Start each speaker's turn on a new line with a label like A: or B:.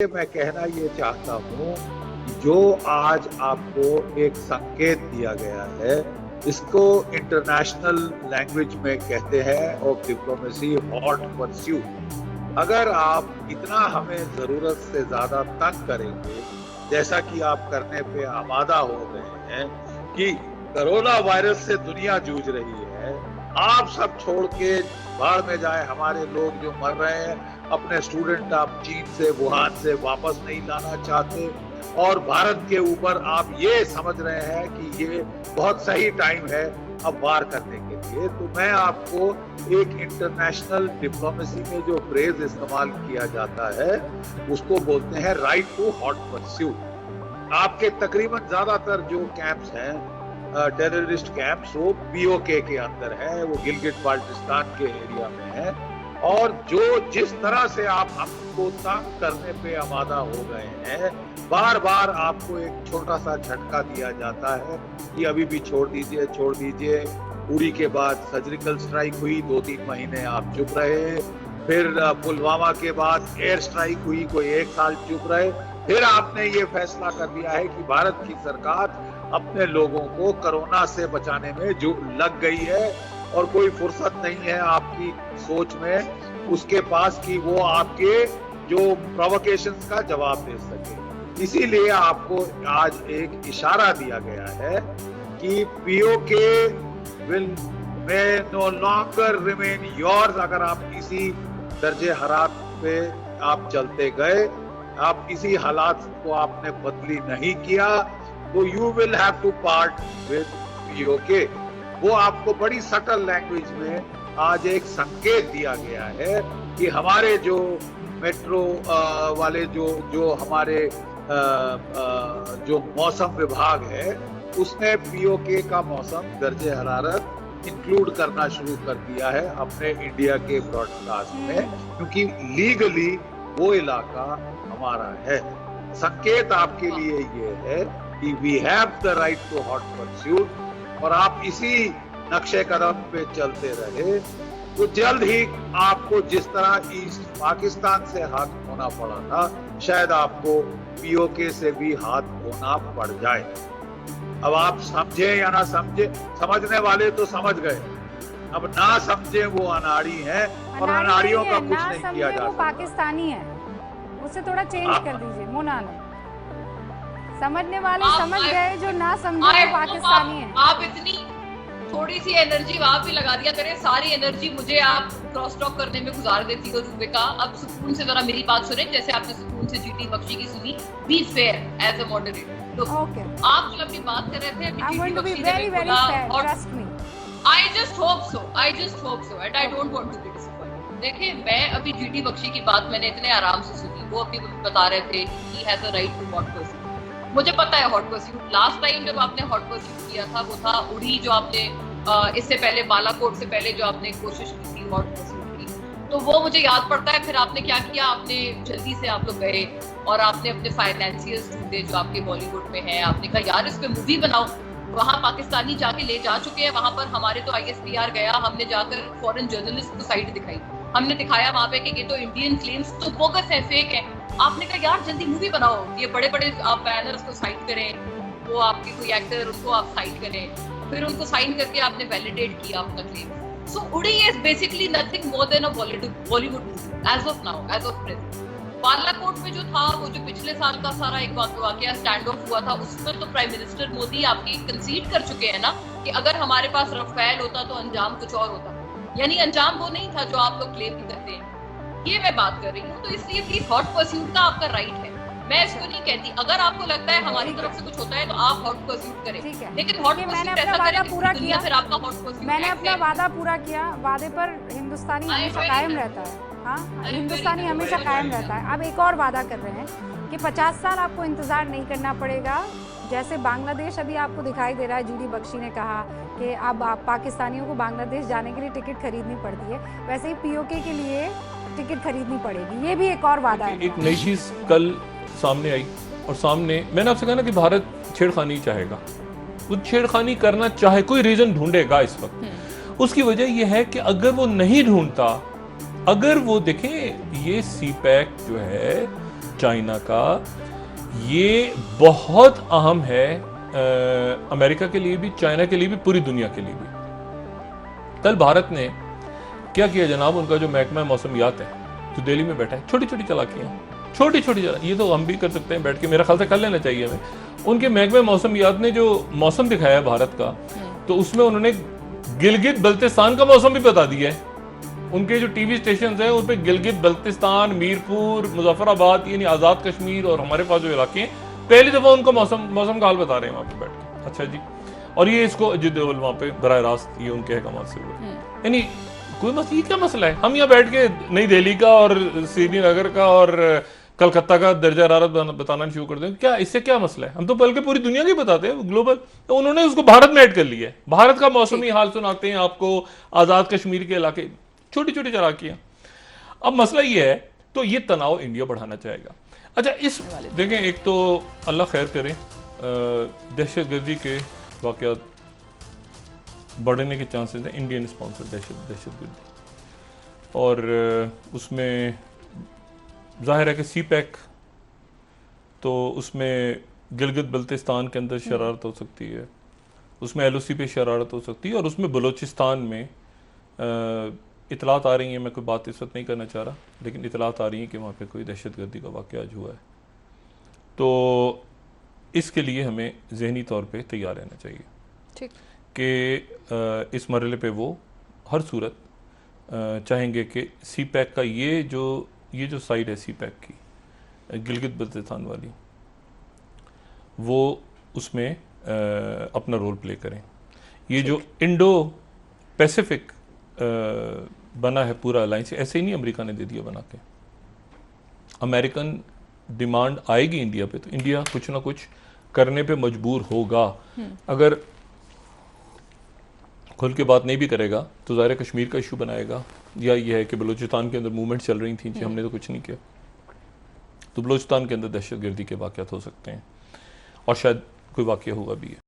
A: मैं कहना ये चाहता हूँ, जो आज आपको एक संकेत दिया गया है, इसको इंटरनेशनल लैंग्वेज में कहते हैं ऑफ डिप्लोमेसी हॉट परस्यूट। अगर आप इतना हमें जरूरत से ज्यादा तंग करेंगे, जैसा कि आप करने पे आमादा हो गए हैं कि कोरोना वायरस से दुनिया जूझ रही है, आप सब छोड़ के बाढ़ में जाए हमारे लोग जो मर रहे हैं, अपने स्टूडेंट आप चीन से वुहान से वापस नहीं लाना चाहते और भारत के ऊपर आप ये समझ रहे हैं कि ये बहुत सही टाइम है अब वार करने के लिए। तो मैं आपको एक इंटरनेशनल डिप्लोमेसी में जो फ्रेज इस्तेमाल किया जाता है उसको बोलते हैं राइट टू हॉट परस्यूट। आपके तकरीबन ज्यादातर जो कैंप्स हैं टेररिस्ट कैंप्स वो पीओके के अंदर है, वो गिलगिट बाल्टिस्तान के एरिया में है। और जो जिस तरह से आप हमको तंग करने पे आमादा हो गए हैं, बार बार आपको एक छोटा सा झटका दिया जाता है कि अभी भी छोड़ दीजिए। उड़ी के बाद सर्जिकल स्ट्राइक हुई, 2-3 महीने आप चुप रहे, फिर पुलवामा के बाद एयर स्ट्राइक हुई, कोई 1 साल चुप रहे, फिर आपने ये फैसला कर लिया है कि भारत की सरकार अपने लोगों को कोरोना से बचाने में जो लग गई है और कोई फुर्सत नहीं है आपकी सोच में उसके पास कि वो आपके जो प्रोवोकेशंस का जवाब दे सके। इसीलिए आपको आज एक इशारा दिया गया है कि PoK will may no longer remain yours. अगर आप इसी दर्जे हरारत पे आप चलते गए, आप इसी हालात को आपने बदली नहीं किया, तो you will have to part with PoK. वो आपको बड़ी सटल लैंग्वेज में आज एक संकेत दिया गया है कि हमारे जो मेट्रो वाले जो हमारे जो मौसम विभाग है उसने पीओके का मौसम दर्जे हरारत इंक्लूड करना शुरू कर दिया है अपने इंडिया के ब्रॉडकास्ट में, क्योंकि लीगली वो इलाका हमारा है। संकेत आपके लिए ये है कि we have the right to hot pursuit, और आप इसी नक्शे कदम पे चलते रहे तो जल्द ही आपको जिस तरह ईस्ट पाकिस्तान से हाथ धोना पड़ा था, शायद आपको पीओके से भी हाथ धोना पड़ जाए। अब आप समझे या ना समझे, समझने वाले तो समझ गए, अब ना समझे वो अनाड़ी हैं और अनाड़ियों का कुछ नहीं किया जा सकता।
B: पाकिस्तानी है, उसे थोड़ा चेंज कर दीजिए। मोनानो समझने वाले समझ गए, जो ना समझे वो पाकिस्तानी है।
C: आप इतनी थोड़ी सी एनर्जी वहां भी लगा दिया करें, सारी एनर्जी मुझे आप क्रॉस टॉक करने में गुजार देती हो रूबिका। अब सुकून से जरा मेरी बात सुने, जैसे आपने सुकून से जीटी बख्शी की सुनी। Be fair as a moderator. तो आप जो अपनी बात कर रहे थे, I just hope so and I don't want to be disappointed. देखिए, मैं अभी जीटी बख्शी की बात मैंने इतने आराम से सुनी, वो अभी बता रहे थे he has a right to hot pursuit. मुझे पता है हॉट परस्यूट, लास्ट टाइम जब आपने हॉट परस्यूट किया था वो था उड़ी, जो आपने इससे पहले बालाकोट से पहले जो आपने कोशिश की थी हॉट परस्यूट की, तो वो मुझे याद पड़ता है। फिर आपने क्या किया, आपने जल्दी से आप लोग गए और आपने अपने फाइनेंसियर्स ढूंढे जो आपके बॉलीवुड में है। आपने कहा यार इस पे मूवी बनाओ। वहाँ पाकिस्तानी जाके ले जा चुके हैं, वहां पर हमारे तो ISPR गया, हमने जाकर फॉरेन जर्नलिस्ट को साइड दिखाई, हमने दिखाया वहां पे कि ये तो इंडियन क्लेम्स तो बोगस है, फेक है। आपने कहा यार जल्दी मूवी बनाओ, ये बड़े बड़े आप बैनर्स को साइड करें, वो आपके कोई एक्टर उनको आप साइड करें, फिर उनको साइन करके आपने वैलिडेट किया अपना claim. So Uri is basically nothing more than a Bollywood movie as of now, as of present. Balakot में जो था, वो जो पिछले साल का सारा एक वाकया स्टैंड ऑफ हुआ था, उसमें तो प्राइम मिनिस्टर मोदी आपकी कंसीड कर चुके हैं ना कि अगर हमारे पास रफेल होता तो अंजाम कुछ और होता, यानी अंजाम वो नहीं था जो आप लोग क्लेम करते हैं। ये मैं बात कर रही हूँ। तो इसलिए प्लीज हॉट परस्यूट का आपका राइट है, मैं इसको नहीं कहती। अगर आपको लगता है हमारी तरफ से कुछ होता है तो आप हॉट परस्यूट करें, लेकिन हॉट परस्यूट ऐसा करें पूरा किया, फिर आपका हॉट परस्यूट।
B: मैंने अपना वादा पूरा किया, वादे पर हिंदुस्तानी हमेशा कायम रहता है। हाँ, हिंदुस्तानी हमेशा कायम रहता है। अब एक और वादा कर रहे हैं कि 50 साल आपको इंतजार नहीं करना पड़ेगा। जैसे बांग्लादेश अभी आपको दिखाई दे रहा है, जीडी बख्शी ने कहा कि अब आप पाकिस्तानियों को बांग्लादेश जाने के लिए टिकट खरीदनी पड़ती है, वैसे ही पीओके के लिए टिकट खरीदनी पड़ेगी। ये भी एक और वादा है।
D: एक नई चीज कल सामने आई, और सामने मैंने आपसे कहा ना कि भारत छेड़खानी चाहेगा, वो छेड़खानी करना चाहे, कोई रीजन ढूंढेगा इस वक्त। उसकी वजह यह है कि अगर वो नहीं ढूंढता, अगर वो देखें ये CPEC जो है चाइना का, ये बहुत अहम है अमेरिका के लिए भी, चाइना के लिए भी, पूरी दुनिया के लिए भी। कल भारत ने क्या किया जनाब, उनका जो महकमा मौसमियात है जो दिल्ली में बैठा है, छोटी छोटी चालाकियां, छोटी छोटी ये तो हम भी कर सकते हैं बैठ के, मेरा ख्याल से कर लेना चाहिए हमें। उनके महकमे मौसमियात ने जो मौसम दिखाया भारत का, तो उसमें उन्होंने गिलगित बल्तिस्तान का मौसम भी बता दिया है। उनके जो टीवी स्टेशन हैं उन पे गिलगित बल्तिस्तान, मीरपुर, मुजफ्फराबाद, यानी आज़ाद कश्मीर और हमारे पास जो इलाके हैं, पहली दफ़ा उनका मौसम का हाल बता रहे हैं वहाँ पे बैठ के। अच्छा जी, और ये इसको अजीत डोभाल वहाँ पे बराह रास्त ये उनके अहकाम से हुए। यानी कोई ये क्या मसला है, हम यहाँ बैठ के नई दिल्ली का और श्रीनगर का और कलकत्ता का दर्जा हरारत बताना शुरू कर दें, क्या इससे क्या मसला है? हम तो बल्कि पूरी दुनिया के बताते हैं, ग्लोबल। तो उन्होंने उसको भारत में ऐड कर लिया है, भारत का मौसमी हाल सुनाते हैं आपको, आज़ाद कश्मीर के इलाके, छोटी छोटी चालाकियां। अब मसला ये है, तो ये तनाव इंडिया बढ़ाना चाहेगा। अच्छा, इस देखें, एक तो अल्लाह खैर करे, दहशतगर्दी के वाक़यात बढ़ने के चांसेस हैं, इंडियन स्पॉन्सर दहशतगर्दी, और उसमें जाहिर है कि CPEC, तो उसमें गिलगित बल्तिस्तान के अंदर शरारत हो सकती है, उसमें LOC पे शरारत हो सकती है, और उसमें बलूचिस्तान में इतलात आ रही हैं, मैं कोई बात इस वक्त नहीं करना चाह रहा, लेकिन इतलात आ रही हैं कि वहाँ पे कोई दहशतगर्दी का वाक़या आज हुआ है। तो इसके लिए हमें ज़हनी तौर पे तैयार रहना चाहिए, ठीक, कि इस मरहले पे वो हर सूरत चाहेंगे कि CPEC का ये जो साइड है CPEC की, गिलगित बल्तिस्तान वाली, वो उसमें अपना रोल प्ले करें। ये जो इंडो पैसिफिक बना है पूरा अलायंस, ऐसे ही नहीं अमेरिका ने दे दिया बना के। अमेरिकन डिमांड आएगी इंडिया पे, तो इंडिया कुछ ना कुछ करने पे मजबूर होगा। अगर खुल के बात नहीं भी करेगा तो ज़ाहिर कश्मीर का इशू बनाएगा, या ये है कि बलूचिस्तान के अंदर मूवमेंट चल रही थी, हमने तो कुछ नहीं किया, तो बलूचिस्तान के अंदर दहशतगर्दी के वाक़यात हो सकते हैं, और शायद कोई वाक़या हुआ भी है।